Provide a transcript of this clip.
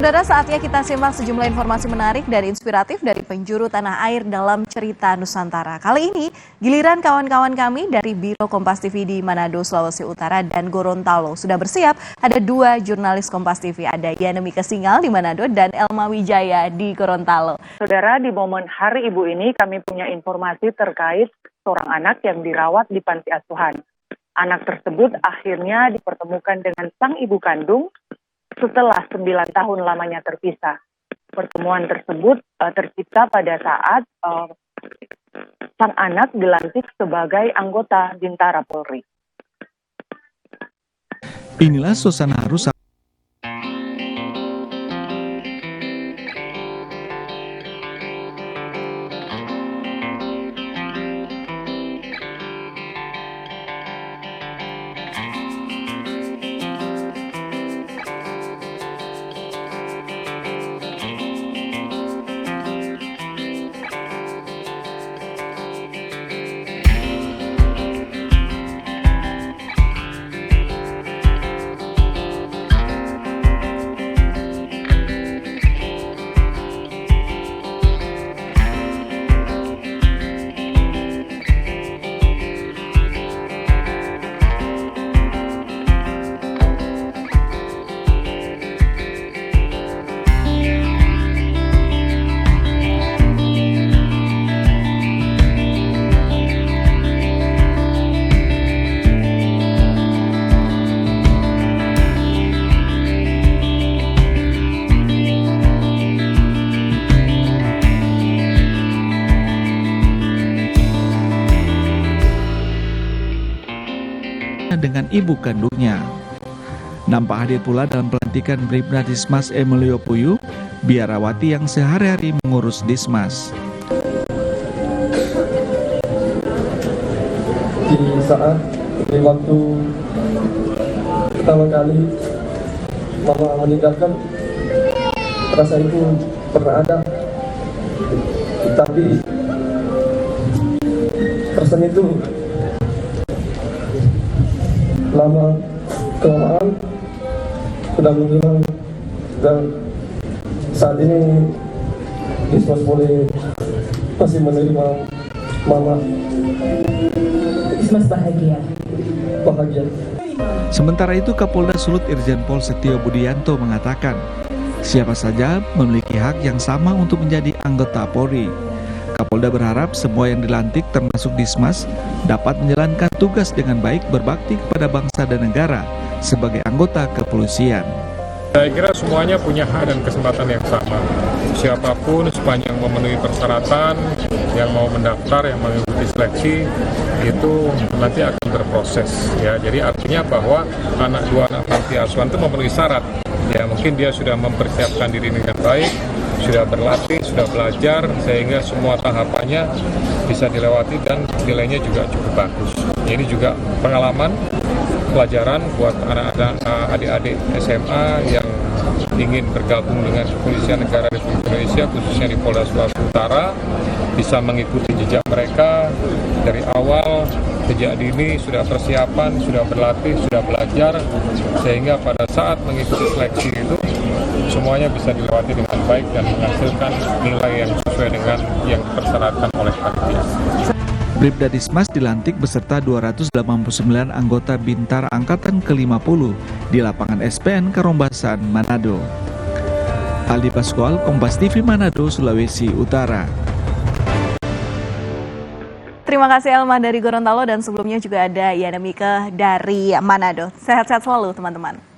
Saudara, saatnya kita simak sejumlah informasi menarik dan inspiratif dari penjuru tanah air dalam cerita Nusantara. Kali ini, giliran kawan-kawan kami dari Biro Kompas TV di Manado, Sulawesi Utara dan Gorontalo sudah bersiap. Ada dua jurnalis Kompas TV, ada Yanemika Singal di Manado dan Elma Wijaya di Gorontalo. Saudara, di momen Hari Ibu ini kami punya informasi terkait seorang anak yang dirawat di panti asuhan. Anak tersebut akhirnya dipertemukan dengan sang ibu kandung setelah 9 tahun lamanya terpisah. Pertemuan tersebut tercipta pada saat sang anak dilantik sebagai anggota Bintara Polri. Inilah suasana haru dengan ibu kandungnya. Nampak hadir pula dalam pelantikan Bribda Dismas Emilio Puyu, biarawati yang sehari-hari mengurus Dismas. Di waktu pertama kali mama meninggalkan, rasa itu pernah ada, tapi perasaan itu kelamaan sudah menghilang, dan saat ini Dismas Polri masih menerima mama. Dismas bahagia. Sementara itu, Kapolda Sulut Irjen Pol Setio Budianto mengatakan, siapa saja memiliki hak yang sama untuk menjadi anggota Polri. Kapolda berharap semua yang dilantik termasuk Dismas dapat menjalankan tugas dengan baik, berbakti kepada bangsa dan negara sebagai anggota kepolisian. Saya kira semuanya punya hak dan kesempatan yang sama. Siapapun sepanjang memenuhi persyaratan, yang mau mendaftar, yang mengikuti seleksi, itu nanti akan berproses. Ya, jadi artinya bahwa dua anak panti asuhan itu memenuhi syarat. Ya, mungkin dia sudah mempersiapkan diri dengan baik, sudah berlatih, sudah belajar, sehingga semua tahapannya bisa dilewati dan nilainya juga cukup bagus. Ini juga pengalaman, pelajaran buat anak-anak adik-adik SMA yang ingin bergabung dengan Kepolisian Negara Republik Indonesia, khususnya di Polda Sulawesi Utara, bisa mengikuti jejak mereka dari awal, sejak dini sudah persiapan, sudah berlatih, sudah belajar, sehingga pada saat mengikuti seleksi itu semuanya bisa dilewati dengan baik dan menghasilkan nilai yang sesuai dengan yang dipersyaratkan oleh panitia. Bribda Dismas dilantik beserta 289 anggota Bintara Angkatan ke-50 di lapangan SPN Karombasan, Manado. Aldi Pascual, Kompas TV Manado, Sulawesi Utara. Terima kasih Elma dari Gorontalo, dan sebelumnya juga ada Yanemika dari Manado. Sehat-sehat selalu teman-teman.